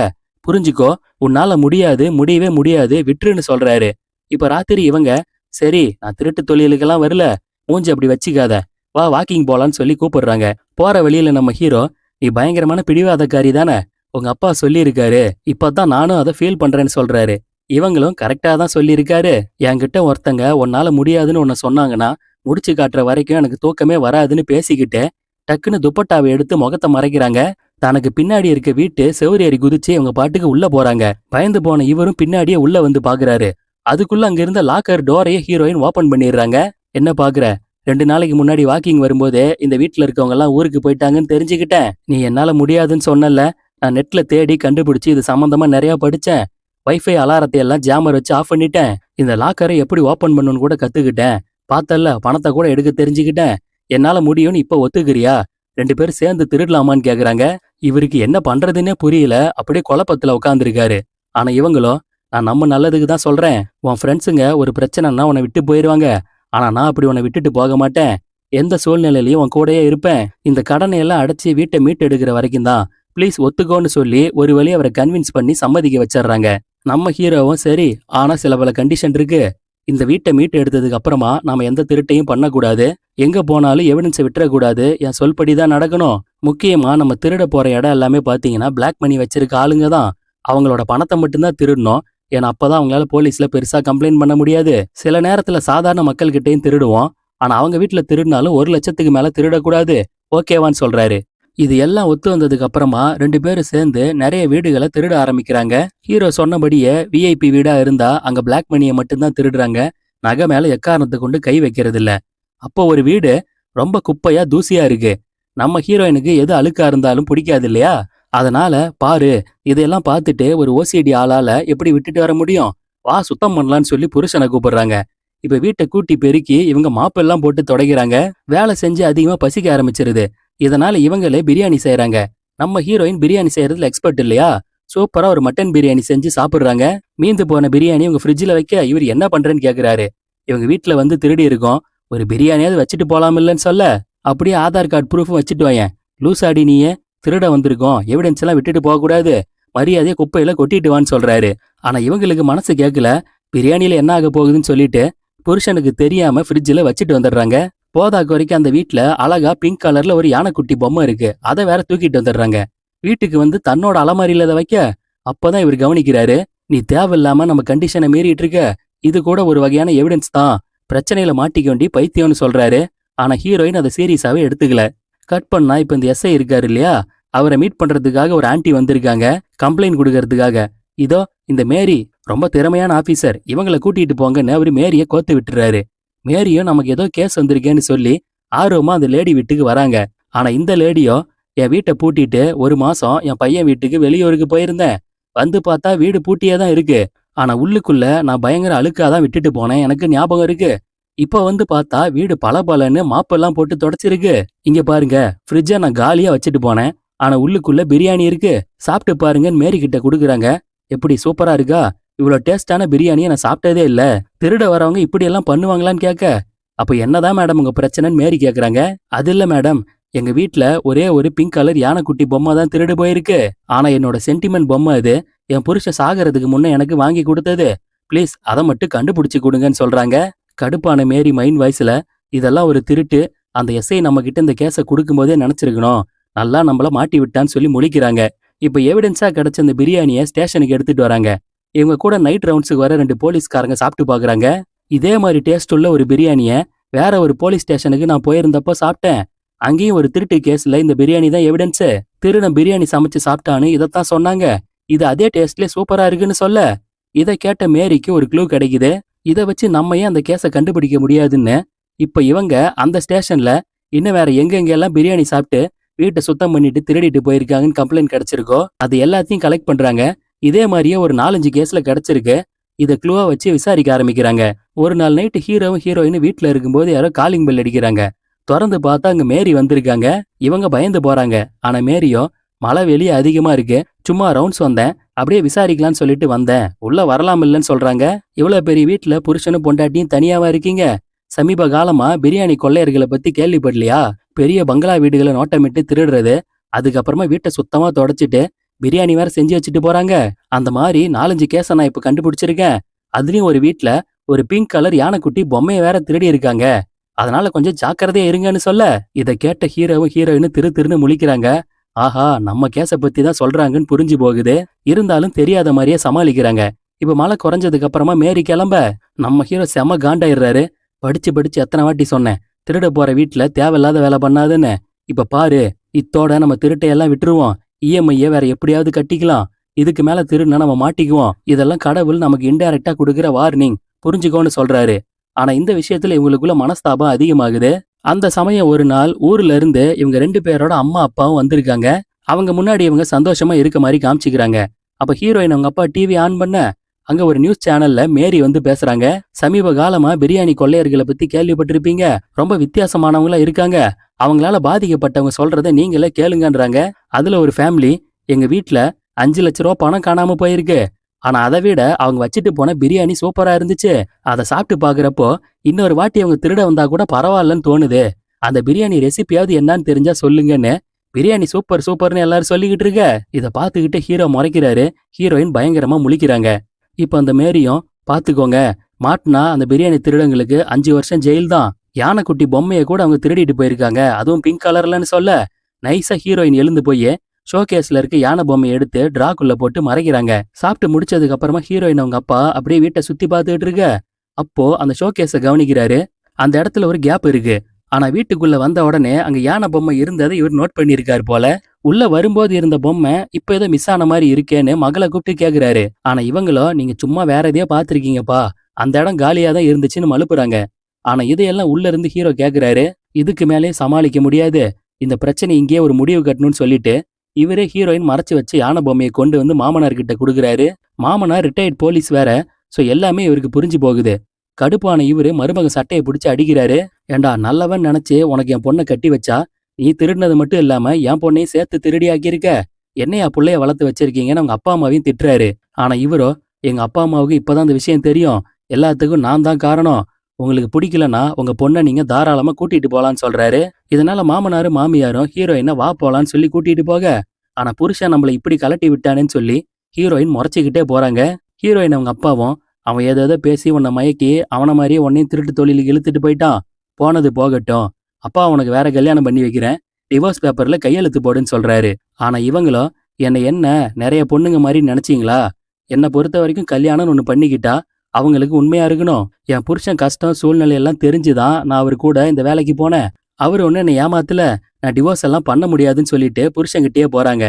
புரிஞ்சுக்கோ, உன்னால முடியாது, முடியவே முடியாது, விட்டுருன்னு சொல்றாரு. இப்ப ராத்திரி இவங்க, சரி நான் திருட்டு தொழிலுக்கெல்லாம் வரல, மூஞ்சி அப்படி வச்சுக்காத, வா வாக்கிங் போலான்னு சொல்லி கூப்பிடுறாங்க. போற வழியில நம்ம ஹீரோ, நீ பயங்கரமான பிடிவாதக்காரி தானே, உங்க அப்பா சொல்லியிருக்காரு, இப்பதான் நானும் அதை ஃபீல் பண்றேன்னு சொல்றாரு. இவங்களும் கரெக்டா தான் சொல்லியிருக்காரு. என்கிட்ட ஒருத்தங்க உன்னால முடியாதுன்னு உன்னை சொன்னாங்கன்னா முடிச்சு காட்டுற வரைக்கும் எனக்கு தூக்கமே வராதுன்னு பேசிக்கிட்டு டக்குன்னு துப்பட்டாவை எடுத்து முகத்தை மறைக்கிறாங்க. தனக்கு பின்னாடி இருக்க வீட்டு செவுரு ஏறி குதிச்சு இவங்க பாட்டுக்கு உள்ள போறாங்க. பயந்து போன இவரும் பின்னாடியே உள்ள வந்து பாக்குறாரு. அதுக்குள்ள அங்க இருந்த லாக்கர் டோரையே ஹீரோயின் ஓபன் பண்ணிடுறாங்க. என்ன பாக்குற? 2 நாளைக்கு முன்னாடி வாக்கிங் வரும்போதே இந்த வீட்டுல இருக்கவங்க எல்லாம் ஊருக்கு போயிட்டாங்கன்னு தெரிஞ்சுக்கிட்டேன். நீ என்னால முடியாதுன்னு சொன்னல. நான் நெட்ல தேடி கண்டுபிடிச்சு இது சம்பந்தமா நிறைய படிச்சேன். வைஃபை அலாரத்தை எல்லாம் ஜாமர் வச்சு ஆஃப் பண்ணிட்டேன். இந்த லாக்கரை எப்படி ஓபன் பண்ணணும்னு கூட கத்துக்கிட்டேன். பார்த்தல்ல, பணத்தை கூட எடுக்க தெரிஞ்சுக்கிட்டேன். என்னால முடியும்னு இப்ப ஒத்துக்கிறியா? 2 பேரும் சேர்ந்து திருடலாமான்னு கேக்குறாங்க. இவருக்கு என்ன பண்றதுன்னே புரியல. அப்படியே குழப்பத்துல உட்காந்துருக்காரு. ஆனா இவங்களோ, நான் நம்ம நல்லதுக்கு தான் சொல்றேன். உன் ஃப்ரெண்ட்ஸுங்க ஒரு பிரச்சனைன்னா உன்னை விட்டு போயிருவாங்க. ஆனா நான் அப்படி உன்னை விட்டுட்டு போக மாட்டேன். எந்த சூழ்நிலையிலயும் உன் கூடயே இருப்பேன். இந்த கடனை எல்லாம் அடைச்சி வீட்டை மீட்டு எடுக்கிற வரைக்கும் தான். ப்ளீஸ் ஒத்துக்கோன்னு சொல்லி ஒரு வழி அவரை கன்வின்ஸ் பண்ணி சம்மதிக்க வச்சிடுறாங்க. நம்ம ஹீரோவும் சரி, ஆனா சில பல கண்டிஷன் இருக்கு. இந்த வீட்டை மீட்டு எடுத்ததுக்கு அப்புறமா நாம எந்த திருட்டையும் பண்ணக்கூடாது. எங்க போனாலும் எவிடன்ஸை விட்டுறக்கூடாது. என் சொல்படிதான் நடக்கணும். முக்கியமா நம்ம திருட போற இடம் எல்லாமே பாத்தீங்கன்னா பிளாக் மணி வச்சிருக்க ஆளுங்க தான். அவங்களோட பணத்தை மட்டும்தான் திருடணும். ஏன்னா அப்பதான் அவங்களால போலீஸ்ல பெருசா கம்ப்ளைண்ட் பண்ண முடியாது. சில நேரத்துல சாதாரண மக்கள் கிட்டையும் திருடுவோம். ஆனா அவங்க வீட்டுல திருடினாலும் 1 லட்சத்துக்கு மேல திருடக்கூடாது. ஓகேவான்னு சொல்றாரு. இது எல்லாம் ஒத்து வந்ததுக்கு அப்புறமா 2 பேரும் சேர்ந்து நிறைய வீடுகளை திருட ஆரம்பிக்கிறாங்க. ஹீரோ சொன்னபடியே விஐபி வீடா இருந்தா அங்க பிளாக் மணியை மட்டும்தான் திருடுறாங்க. நகை மேல எக்காரணத்தை கொண்டு கை வைக்கிறது இல்ல. அப்போ ஒரு வீடு ரொம்ப குப்பையா தூசியா இருக்கு. நம்ம ஹீரோயினுக்கு எது அழுக்கா இருந்தாலும் பிடிக்காது இல்லையா? அதனால பாரு, இதையெல்லாம் பார்த்துட்டு ஒரு ஓசிடி ஆளால எப்படி விட்டுட்டு வர முடியும்? வா சுத்தம் பண்ணலான்னு சொல்லி புருஷனை கூப்பிடுறாங்க. இப்ப வீட்டை கூட்டி பெருக்கி இவங்க மாப்பெல்லாம் போட்டு தொடக்கிறாங்க. வேலை செஞ்சு அதிகமா பசிக்க ஆரம்பிச்சிருது. இதனால இவங்களே பிரியாணி செய்யறாங்க. நம்ம ஹீரோயின் பிரியாணி செய்யறதுல எக்ஸ்பர்ட் இல்லையா? சூப்பரா ஒரு மட்டன் பிரியாணி செஞ்சு சாப்பிடுறாங்க. மீந்து போன பிரியாணி இவங்க ஃப்ரிட்ஜில் வைக்க இவர் என்ன பண்றேன்னு கேக்குறாரு. இவங்க வீட்டுல வந்து திருடி இருக்கோம், ஒரு பிரியாணியாவது வச்சுட்டு போலாம் இல்லன்னு சொல்ல, அப்படியே ஆதார் கார்டு ப்ரூஃபும் வச்சுட்டு வாயேன். லூசாடி நீயே, திருட வந்திருக்கோம், எவிடன்ஸ் எல்லாம் விட்டுட்டு போக கூடாது, மரியாதையை குப்பையில கொட்டிட்டு வான்னு சொல்றாரு. ஆனா இவங்களுக்கு மனசு கேட்கல. பிரியாணியில என்ன ஆக போகுதுன்னு சொல்லிட்டு புருஷனுக்கு தெரியாம ஃப்ரிட்ஜில் வச்சுட்டு வந்துடுறாங்க. போதாக்கு வரைக்கும் அந்த வீட்டுல அழகா பிங்க் கலர்ல ஒரு யானைக்குட்டி பொம்மை இருக்கு. அதை வேற தூக்கிட்டு வந்துடுறாங்க. வீட்டுக்கு வந்து தன்னோட அலமாரியில அதை வைக்க அப்பதான் இவர் கவனிக்கிறாரு. நீ தேவையில்லாம நம்ம கண்டிஷனை மீறிட்டு இருக்க. இது கூட ஒரு வகையான எவிடன்ஸ் தான். பிரச்சனையில மாட்டிக்க வேண்டி பைத்தியம்னு சொல்றாரு. ஆனா ஹீரோயின் அதை சீரியஸாவே எடுத்துக்கல. கட் பண்ணா இப்ப இந்த எஸ்ஐ இருக்காரு இல்லையா, அவரை மீட் பண்றதுக்காக ஒரு ஆன்ட்டி வந்திருக்காங்க கம்ப்ளைண்ட் கொடுக்கறதுக்காக. இதோ இந்த மேரி ரொம்ப திறமையான ஆபீசர், இவங்களை கூட்டிட்டு போங்கன்னு அவரு மேரியை கோத்து விட்டுறாரு. மேரியும் நமக்கு ஏதோ கேஸ் வந்திருக்கேன்னு சொல்லி ஆர்வமா அந்த லேடி வீட்டுக்கு வராங்க. ஆனா இந்த லேடியோ, என் வீட்டை பூட்டிட்டு 1 மாசம் என் பையன் வீட்டுக்கு வெளியூருக்கு போயிருந்தேன். வந்து பார்த்தா வீடு பூட்டியே தான் இருக்கு. ஆனா உள்ளுக்குள்ள நான் பயங்கர அழுக்காதான் விட்டுட்டு போனேன், எனக்கு ஞாபகம் இருக்கு. இப்ப வந்து பார்த்தா வீடு பலன்னு மாப்பெல்லாம் போட்டு தொடச்சிருக்கு. இங்க பாருங்க, ஃப்ரிட்ஜை நான் காலியா வச்சுட்டு போனேன். ஆனா உள்ளுக்குள்ள பிரியாணி இருக்கு, சாப்பிட்டு பாருங்கன்னு மேரி கிட்ட கொடுக்குறாங்க. எப்படி சூப்பரா இருக்கா? இவ்வளவு டேஸ்டான பிரியாணியை நான் சாப்பிட்டதே இல்ல. திருட வரவங்க இப்படி எல்லாம் பண்ணுவாங்களான்னு கேட்க, அப்ப என்னதான் மேடம் உங்க பிரச்சனைன்னு மேரி கேக்குறாங்க. அது இல்ல மேடம், எங்க வீட்டுல ஒரே ஒரு பிங்க் கலர் யானைக்குட்டி பொம்மை தான் திருடு போயிருக்கு. ஆனா என்னோட சென்டிமெண்ட் பொம்மை அது. என் புருஷன் சாகிறதுக்கு முன்ன எனக்கு வாங்கி கொடுத்தது. ப்ளீஸ் அதை மட்டும் கண்டுபிடிச்சு கொடுங்கன்னு சொல்றாங்க. கடுப்பான மேரி மைண்ட் வாய்ஸ்ல, இதெல்லாம் ஒரு திருட்டு. அந்த எஸ்ஐ நம்ம கிட்ட இந்த கேஸை கொடுக்கும் போதே நினைச்சிருக்கணும். நல்லா நம்மள மாட்டி விட்டான்னு சொல்லி முழிக்கிறாங்க. இப்ப எவிடன்ஸா கிடைச்ச இந்த பிரியாணியை ஸ்டேஷனுக்கு எடுத்துட்டு வராங்க. இவங்க கூட நைட் ரவுண்ட்ஸுக்கு வர 2 போலீஸ்காரங்க சாப்பிட்டு பாக்குறாங்க. இதே மாதிரி டேஸ்ட் உள்ள ஒரு பிரியாணியை வேற ஒரு போலீஸ் ஸ்டேஷனுக்கு நான் போயிருந்தப்போ சாப்பிட்டேன். அங்கேயும் ஒரு திருட்டு கேஸ்ல இந்த பிரியாணி தான் எவிடன்ஸ். திருடன் பிரியாணி சமைச்சு சாப்பிட்டான்னு இதைத்தான் சொன்னாங்க. இது அதே டேஸ்ட்ல சூப்பரா இருக்குன்னு சொல்ல, இதை கேட்ட மேரிக்கு ஒரு க்ளூ கிடைக்குது. இதை வச்சு நம்ம ஏன் அந்த கேஸை கண்டுபிடிக்க முடியாதுன்னு இப்ப இவங்க அந்த ஸ்டேஷன்ல இன்னும் வேற எங்கெங்கெல்லாம் பிரியாணி சாப்பிட்டு வீட்டை சுத்தம் பண்ணிட்டு திருடிட்டு போயிருக்காங்கன்னு கம்ப்ளைண்ட் கிடைச்சிருக்கோ அது எல்லாத்தையும் கலெக்ட் பண்றாங்க. இதே மாதிரியே ஒரு 4-5 கேஸ்ல கிடைச்சிருக்கு. இதை க்ளூவா வச்சு விசாரிக்க ஆரம்பிக்கிறாங்க. ஒரு நாள் நைட்டு ஹீரோவும் ஹீரோயின் வீட்டுல இருக்கும்போது யாரோ காலிங் பெல் அடிக்கிறாங்க. திறந்து பார்த்தா அங்க மேரி வந்திருக்காங்க. இவங்க பயந்து போறாங்க. ஆனா மேரியோ, மழை வெளியே அதிகமா இருக்கு, சும்மா ரவுண்ட்ஸ் வந்தேன், அப்படியே விசாரிக்கலான்னு சொல்லிட்டு வந்தேன், உள்ள வரலாம் இல்லைன்னு சொல்றாங்க. இவ்வளவு பெரிய வீட்டுல புருஷனும் பொண்டாட்டியும் தனியாவா இருக்கீங்க? சமீப காலமா பிரியாணி கொள்ளையர்களை பத்தி கேள்விப்படலையா? பெரிய பங்களா வீடுகளை நோட்டமிட்டு திருடுறது, அதுக்கப்புறமா வீட்டை சுத்தமா தொடச்சிட்டு பிரியாணி வேற செஞ்சு வச்சுட்டு போறாங்க. அந்த மாதிரி 4-5 கேஸை நான் இப்ப கண்டுபிடிச்சிருக்கேன். அதுலயும் ஒரு வீட்டுல ஒரு பிங்க் கலர் யானைக்குட்டி பொம்மையை வேற திருடி இருக்காங்க. அதனால கொஞ்சம் ஜாக்கிரதையா இருங்கன்னு சொல்ல, இதை கேட்ட ஹீரோவும் ஹீரோயினும் திருன்னு முழிக்கிறாங்க. ஆஹா, நம்ம கேஸ பத்தி தான் சொல்றாங்கன்னு புரிஞ்சு போகுது. இருந்தாலும் தெரியாத மாதிரியே சமாளிக்கிறாங்க. இப்ப மழை குறைஞ்சதுக்கு அப்புறமா மேரி கிளம்ப நம்ம ஹீரோ செம காண்டாயிடுறாரு. படிச்சு படிச்சு எத்தனை வாட்டி சொன்னேன், திருட போற வீட்ல தேவையில்லாத வேலை பண்ணாதுன்னு. இப்ப பாரு, இத்தோட நம்ம திருட்டையெல்லாம் விட்டுருவோம். இஎம்ஐய வேற எப்படியாவது கட்டிக்கலாம். இதுக்கு மேல திருடுனா நம்ம மாட்டிக்குவோம். இதெல்லாம் கடவுள் நமக்கு இன்டைரக்டா கொடுக்கிற வார்னிங், புரிஞ்சுக்கோன்னு சொல்றாரு. ஆனா இந்த விஷயத்துல இவங்களுக்குள்ள மனஸ்தாபம் அதிகமாகுது. அந்த சமயம் ஒரு நாள் ஊர்ல இருந்து இவங்க 2 பேரோட அம்மா அப்பாவும் வந்திருக்காங்க. அவங்க முன்னாடி இவங்க சந்தோஷமா இருக்க மாதிரி காமிச்சுக்கிறாங்க. அப்ப ஹீரோயின் அவங்க அப்பா டிவி ஆன் பண்ண அங்க ஒரு நியூஸ் சேனல்ல மேரி வந்து பேசுறாங்க. சமீப காலமா பிரியாணி கொள்ளையர்களை பத்தி கேள்விப்பட்டிருப்பீங்க. ரொம்ப வித்தியாசமானவங்களா இருக்காங்க. அவங்களால பாதிக்கப்பட்டவங்க சொல்றதை நீங்களே கேளுங்கன்றாங்க. அதுல ஒரு ஃபேமிலி, எங்க வீட்ல 5 லட்ச ரூபா பணம் காணாம போயிருக்கு. ஆனா அதை விட அவங்க வச்சுட்டு போன பிரியாணி சூப்பரா இருந்துச்சு. அதை சாப்பிட்டு பாக்குறப்போ இன்னொரு வாட்டி அவங்க திருட வந்தா கூட பரவாயில்லன்னு தோணுது. அந்த பிரியாணி ரெசிபியாவது என்னன்னு தெரிஞ்சா சொல்லுங்கன்னு பிரியாணி சூப்பர் சூப்பர்னு எல்லாரும் சொல்லிக்கிட்டு இருக்க. இதை பார்த்துக்கிட்டு ஹீரோ முறைக்கிறாரு. ஹீரோயின் பயங்கரமா முழிக்கிறாங்க. இப்ப அந்த மேரியும், பாத்துக்கோங்க, மாட்டினா அந்த பிரியாணி திருடங்களுக்கு 5 வருஷம் ஜெயில் தான். யானைக்குட்டி பொம்மையை கூட அவங்க திருடிட்டு போயிருக்காங்க, அதுவும் பிங்க் கலர்லன்னு சொல்ல நைஸா ஹீரோயின் எழுந்து போய் ஷோகேஸ்ல இருக்க யானை பொம்மையை எடுத்து டிராக்குள்ள போட்டு மறைக்கிறாங்க. சாப்பிட்டு முடிச்சதுக்கு அப்புறமா ஹீரோயின் அவங்க அப்பா அப்படியே வீட்டை சுத்தி பார்த்துட்டு இருக்க. அப்போ அந்த ஷோகேஸை கவனிக்கிறாரு. அந்த இடத்துல ஒரு கேப் இருக்கு. ஆனா வீட்டுக்குள்ள வந்த உடனே அங்க யானை பொம்மை இருந்ததை இவர் நோட் பண்ணியிருக்காரு போல. உள்ள வரும்போது இருந்த பொம்மை இப்ப ஏதோ மிஸ் ஆன மாதிரி இருக்கேன்னு மகளை கூப்பிட்டு கேக்குறாரு. ஆனா இவங்களோ, நீங்க சும்மா வேற எதையோ பாத்திருக்கீங்கப்பா, அந்த இடம் காலியா தான் இருந்துச்சுன்னு மழுப்புறாங்க. ஆனா இதையெல்லாம் உள்ள இருந்து ஹீரோ கேக்குறாரு. இதுக்கு மேலே சமாளிக்க முடியாது, இந்த பிரச்சனை இங்கேயே ஒரு முடிவு கட்டணும்னு சொல்லிட்டு இவரே ஹீரோயின் மறைச்சு வச்சு யானை பொம்மையை கொண்டு வந்து மாமனார் கிட்ட கொடுக்குறாரு. மாமனார் ரிட்டையர்ட் போலீஸ் வேற, சோ எல்லாமே இவருக்கு புரிஞ்சு போகுது. கடுப்பான இவரு மருமக சட்டையை பிடிச்சு அடிக்கிறாரு. ஏண்டா, நல்லவன் நினைச்சு உனக்கு என் பொண்ணை கட்டி வச்சா நீ திருடினது மட்டும் இல்லாம என் பொண்ணையும் சேர்த்து திருடி ஆக்கியிருக்க. என்னையா புள்ளைய வளர்த்து வச்சிருக்கீங்கன்னு அவங்க அப்பா அம்மாவையும் திட்டுறாரு. ஆனா இவரோ, எங்க அப்பா அம்மாவுக்கு இப்பதான் இந்த விஷயம் தெரியும், எல்லாத்துக்கும் நான் தான் காரணம். உங்களுக்கு பிடிக்கலன்னா உங்க பொண்ணை நீங்க தாராளமா கூட்டிட்டு போலான்னு சொல்றாரு. இதனால மாமனாரும் மாமியாரும் ஹீரோயினை வா போலான்னு சொல்லி கூட்டிட்டு போக, ஆனா புருஷன் நம்மள இப்படி கலட்டி விட்டானேன்னு சொல்லி ஹீரோயின் முறைச்சிக்கிட்டே போறாங்க. ஹீரோயின் அவங்க அப்பாவும், அவன் ஏதோ பேசி உன்னை மயக்கி அவனை மாதிரியே உன்னையும் திருட்டு தொழிலுக்கு இழுத்துட்டு போயிட்டான், போனது போகட்டும், அப்பா உனக்கு வேற கல்யாணம் பண்ணி வைக்கிறேன், டிவோர்ஸ் பேப்பர்ல கையெழுத்து போடுன்னு சொல்றாரு. ஆனா இவங்களோ, என்ன நிறைய பொண்ணுங்க மாதிரி நினைச்சீங்களா? என்னை பொறுத்த வரைக்கும் கல்யாணம்னு ஒண்ணு பண்ணிக்கிட்டா அவங்களுக்கு உண்மையா இருக்கணும். என் புருஷன் கஷ்டம் சூழ்நிலை எல்லாம் தெரிஞ்சுதான் நான் அவர் கூட இந்த வேலைக்கு போனேன். அவர் ஒண்ணு என்னை ஏமாத்துல, நான் டிவோர்ஸ் எல்லாம் பண்ண முடியாதுன்னு சொல்லிட்டு புருஷன்கிட்டயே போறாங்க.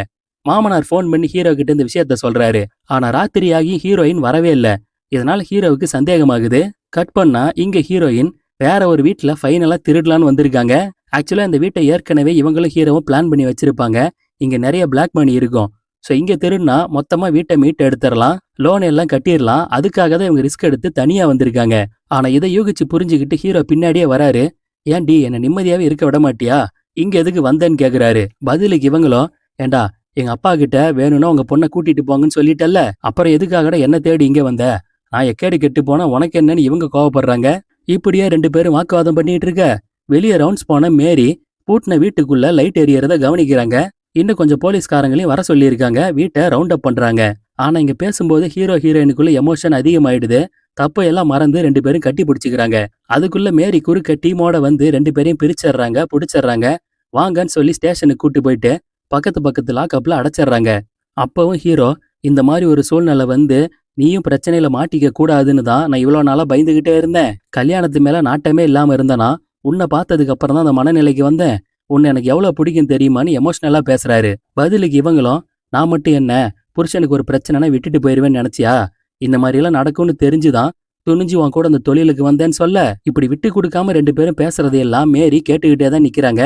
மாமனார் ஃபோன் பண்ணி ஹீரோ கிட்ட இந்த விஷயத்த சொல்றாரு. ஆனா ராத்திரியாகி ஹீரோயின் வரவே இல்ல. இதனால ஹீரோவுக்கு சந்தேகமாகுது. கட் பண்ணா இங்க ஹீரோயின் வேற ஒரு வீட்டுல ஃபைனலா திருடலான்னு வந்திருக்காங்க. ஆக்சுவலா இந்த வீட்டை ஏற்கனவே இவங்களும் ஹீரோவும் பிளான் பண்ணி வச்சிருப்பாங்க. இங்க நிறைய பிளாக் மணி இருக்கும். ஸோ இங்க திருடுனா மொத்தமா வீட்டை மீட்டு எடுத்துடலாம், லோன் எல்லாம் கட்டிடலாம். அதுக்காக தான் இவங்க ரிஸ்க் எடுத்து தனியா வந்திருக்காங்க. ஆனா இதை யூகிச்சு புரிஞ்சுக்கிட்டு ஹீரோ பின்னாடியே வராரு. ஏன்டி, என்ன நிம்மதியாவே இருக்க விட மாட்டியா, இங்க எதுக்கு வந்தேன்னு கேக்குறாரு. பதிலுக்கு இவங்களும், ஏண்டா எங்க அப்பா கிட்ட வேணும்னா உங்க பொண்ணை கூட்டிட்டு போங்கன்னு சொல்லிட்டல்ல, அப்புறம் எதுக்காகடா என்ன தேடி இங்க வந்த, நான் எக்கேடி கெட்டு போனா உனக்கு என்னன்னு இவங்க கோவப்படுறாங்க. இப்படியே 2 பேரும் வாக்குவாதம் பண்ணிட்டு இருக்க. வெளியே ரவுண்ட்ஸ் போன மேரி பூட்டின வீட்டுக்குள்ள லைட் எரியறத கவனிக்கிறாங்க. இன்னும் கொஞ்சம் போலீஸ்காரங்களையும் வர சொல்லியிருக்காங்க. வீட்டை ரவுண்ட் அப் பண்றாங்க. ஆனா இங்க பேசும்போது ஹீரோ ஹீரோயினுக்குள்ள எமோஷன் அதிகமாயிடுது. தப்பையெல்லாம் மறந்து 2 பேரும் கட்டி பிடிச்சிக்கிறாங்க. அதுக்குள்ள மேரி குறுக்க டீமோட வந்து 2 பேரையும் பிரிச்சிடுறாங்க, பிடிச்சிடுறாங்க. வாங்கன்னு சொல்லி ஸ்டேஷனுக்கு கூட்டு போயிட்டு பக்கத்து லாக்கப்ல அடைச்சிடுறாங்க. அப்பவும் ஹீரோ, இந்த மாதிரி ஒரு சூழ்நிலை வந்து நீயும் பிரச்சனையில மாட்டிக்க கூடாதுன்னு தான் நான் இவ்வளவு நாளா பயந்துகிட்டே இருந்தேன். கல்யாணத்து மேல நாட்டமே இல்லாம இருந்தனா உன்னை பார்த்ததுக்கு அப்புறம் தான் அந்த மனநிலைக்கு வந்தேன். உன்னை எனக்கு எவ்வளவு பிடிக்கும் தெரியுமான்னு எமோஷனலா பேசுறாரு. பதிலுக்கு இவங்களும், நான் மட்டும் என்ன, புருஷனுக்கு ஒரு பிரச்சனைனா விட்டுட்டு போயிருவேன்னு நினைச்சியா, இந்த மாதிரி எல்லாம் நடக்கும்னு தெரிஞ்சுதான் துணிஞ்சு உன் கூட அந்த தொழிலுக்கு வந்தேன்னு சொல்ல, இப்படி விட்டு கொடுக்காம 2 பேரும் பேசுறதையெல்லாம் மேரி கேட்டுக்கிட்டே தான் நிக்கிறாங்க.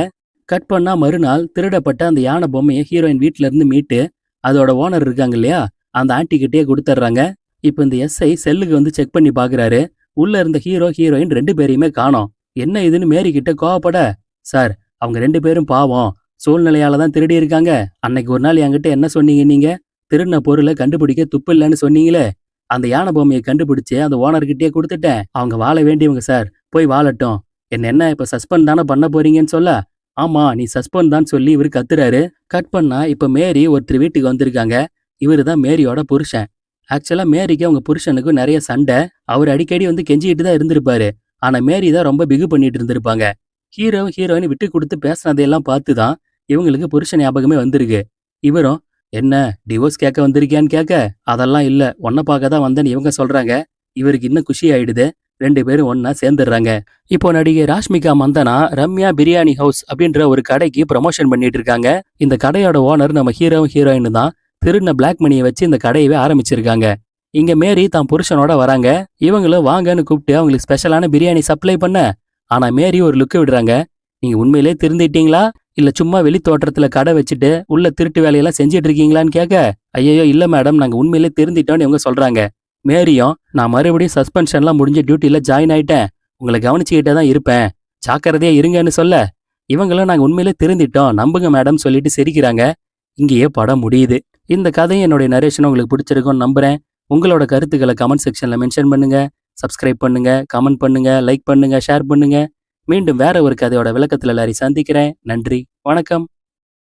கட் பண்ணா மறுநாள் திருடப்பட்ட அந்த யானை பொம்மையை ஹீரோயின் வீட்டுல இருந்து மீட்டு அதோட ஓனர் இருக்காங்க இல்லையா, அந்த ஆன்டி கிட்டே கொடுத்துட்றாங்க. இப்ப இந்த எஸ்ஐ செல்லுக்கு வந்து செக் பண்ணி பாக்குறாரு. உள்ள இருந்த ஹீரோ ஹீரோயின் 2 பேரையுமே காணோம். என்ன இதுன்னு மேரி கிட்ட கோவப்பட, சார் அவங்க 2 பேரும் பாவம், சூழ்நிலையால தான் திருடி இருக்காங்க. அன்னைக்கு ஒரு நாள் என்கிட்ட என்ன சொன்னீங்க, நீங்க திருடின பொருளை கண்டுபிடிக்க துப்பு இல்லைன்னு சொன்னீங்களே, அந்த யானை பொம்மையை கண்டுபிடிச்சு அந்த ஓனர்கிட்டயே கொடுத்துட்டேன். அவங்க வாழ வேண்டியவங்க சார், போய் வாழட்டும். என்ன இப்ப சஸ்பெண்ட் தானே பண்ண போறீங்கன்னு சொல்ல, ஆமா நீ சஸ்பெண்ட் தான் சொல்லி இவரு கத்துறாரு. கட் பண்ணா இப்ப மேரி ஒருத்தர் வீட்டுக்கு வந்திருக்காங்க. இவரு தான் மேரியோட புருஷன். ஆக்சுவலா மேரிக்கு அவங்க புருஷனுக்கு நிறைய சண்டை. அவர் அடிக்கடி வந்து கெஞ்சிக்கிட்டு தான் இருந்திருப்பாரு. ஆனா மேரி தான் ரொம்ப பிகு பண்ணிட்டு இருந்திருப்பாங்க. ஹீரோ ஹீரோயின் விட்டு கொடுத்து பேசினதையெல்லாம் பார்த்துதான் இவங்களுக்கு புருஷன் ஞாபகமே வந்திருக்கு. இவரும், என்ன டிவோர்ஸ் கேட்க வந்திருக்கியான்னு கேட்க, அதெல்லாம் இல்ல, உன்னை பார்க்க தான் வந்தேன்னு இவங்க சொல்றாங்க. இவருக்கு இன்னும் குஷி ஆயிடுது. 2 பேரும் ஒண்ணா சேர்ந்துடுறாங்க. இப்போ நடிகை ராஷ்மிகா மந்தனா ரம்யா பிரியாணி ஹவுஸ் அப்படின்ற ஒரு கடைக்கு ப்ரமோஷன் பண்ணிட்டு இருக்காங்க. இந்த கடையோட ஓனர் நம்ம ஹீரோவும் ஹீரோயின் தான். திருடின பிளாக் மணியை வச்சு இந்த கடையவே ஆரம்பிச்சிருக்காங்க. இங்க மேரி தான் புருஷனோட வராங்க. இவங்களும் வாங்கன்னு கூப்பிட்டு அவங்களுக்கு ஸ்பெஷலான பிரியாணி சப்ளை பண்ண, ஆனா மேரி ஒரு லுக்கு விடுறாங்க. நீங்க உண்மையிலே திருந்திட்டீங்களா, இல்ல சும்மா வெளி தோற்றத்துல கடை வச்சுட்டு உள்ள திருட்டு வேலையெல்லாம் செஞ்சிட்டு இருக்கீங்களான்னு கேட்க, ஐயோ இல்ல மேடம், நாங்க உண்மையிலே திருந்திட்டோம்னு இவங்க சொல்றாங்க. மேரியும், நான் மறுபடியும் சஸ்பென்ஷன்லாம் முடிஞ்ச டியூட்டில ஜாயின் ஆயிட்டேன், உங்களை கவனிச்சுக்கிட்டே தான் இருப்பேன், ஜாக்கிரதையா இருங்கன்னு சொல்ல, இவங்களும் நாங்க உண்மையிலே திருந்திட்டோம், நம்புங்க மேடம் சொல்லிட்டு சிரிக்கிறாங்க. இங்கேயே படம் முடியுது. இந்த கதையை என்னுடைய நரேஷன் உங்களுக்கு பிடிச்சிருக்கும்னு நம்புறேன். உங்களோட கருத்துக்களை கமெண்ட் செக்ஷன்ல மென்ஷன் பண்ணுங்க. சப்ஸ்கிரைப் பண்ணுங்க, கமெண்ட் பண்ணுங்க, லைக் பண்ணுங்க, ஷேர் பண்ணுங்க. மீண்டும் வேற ஒரு கதையோட விளக்கத்துல எல்லாரையும் சந்திக்கிறேன். நன்றி, வணக்கம்.